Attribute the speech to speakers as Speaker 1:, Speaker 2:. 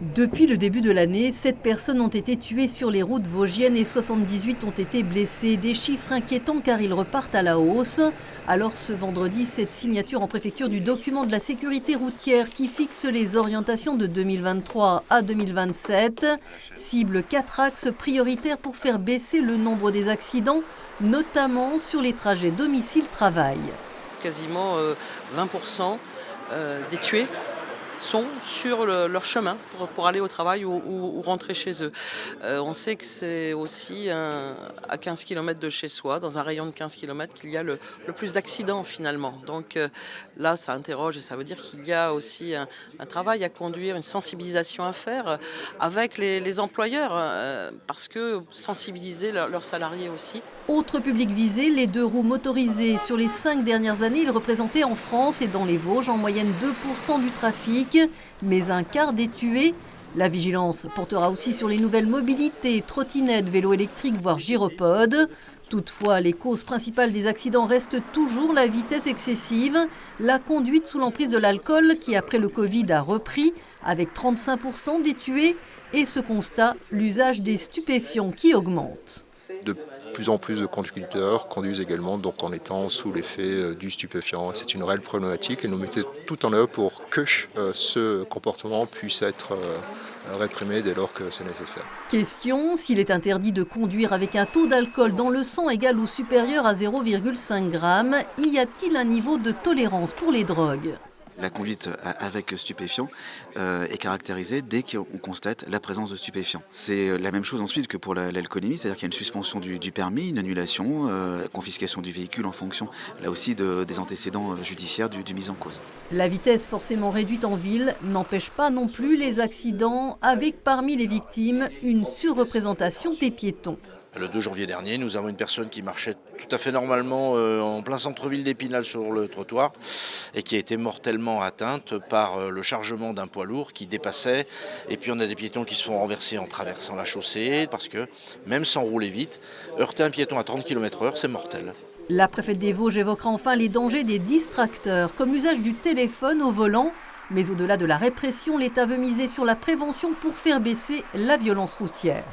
Speaker 1: Depuis le début de l'année, 7 personnes ont été tuées sur les routes vosgiennes et 78 ont été blessées. Des chiffres inquiétants car ils repartent à la hausse. Alors ce vendredi, cette signature en préfecture du document de la sécurité routière qui fixe les orientations de 2023 à 2027 cible 4 axes prioritaires pour faire baisser le nombre des accidents, notamment sur les trajets domicile-travail.
Speaker 2: Quasiment 20% des tués sont sur leur chemin pour aller au travail ou rentrer chez eux. On sait que c'est aussi à 15 km de chez soi, dans un rayon de 15 km, qu'il y a le plus d'accidents finalement. Donc là, ça interroge et ça veut dire qu'il y a aussi un travail à conduire, une sensibilisation à faire avec les employeurs, parce que sensibiliser leurs salariés aussi.
Speaker 1: Autre public visé, les 2 roues motorisés. Sur les 5 dernières années, ils représentaient en France et dans les Vosges en moyenne 2% du trafic, mais un quart des tués. La vigilance portera aussi sur les nouvelles mobilités, trottinettes, vélos électriques, voire gyropodes. Toutefois, les causes principales des accidents restent toujours la vitesse excessive, la conduite sous l'emprise de l'alcool qui, après le Covid, a repris avec 35% des tués et ce constat, l'usage des stupéfiants qui augmente.
Speaker 3: De plus en plus de conducteurs conduisent également donc en étant sous l'effet du stupéfiant. C'est une réelle problématique et nous mettons tout en œuvre pour que ce comportement puisse être réprimé dès lors que c'est nécessaire.
Speaker 1: Question, s'il est interdit de conduire avec un taux d'alcool dans le sang égal ou supérieur à 0,5 g, y a-t-il un niveau de tolérance pour les drogues ?
Speaker 4: La conduite avec stupéfiants est caractérisée dès qu'on constate la présence de stupéfiants. C'est la même chose ensuite que pour l'alcoolémie, c'est-à-dire qu'il y a une suspension du permis, une annulation, la confiscation du véhicule en fonction, là aussi, des antécédents judiciaires du mis en cause.
Speaker 1: La vitesse forcément réduite en ville n'empêche pas non plus les accidents, avec parmi les victimes une surreprésentation des piétons.
Speaker 5: Le 2 janvier dernier, nous avons une personne qui marchait tout à fait normalement en plein centre-ville d'Épinal sur le trottoir et qui a été mortellement atteinte par le chargement d'un poids lourd qui dépassait. Et puis on a des piétons qui se font renverser en traversant la chaussée parce que même sans rouler vite, heurter un piéton à 30 km/h, c'est mortel.
Speaker 1: La préfète des Vosges évoquera enfin les dangers des distracteurs, comme l'usage du téléphone au volant. Mais au-delà de la répression, l'État veut miser sur la prévention pour faire baisser la violence routière.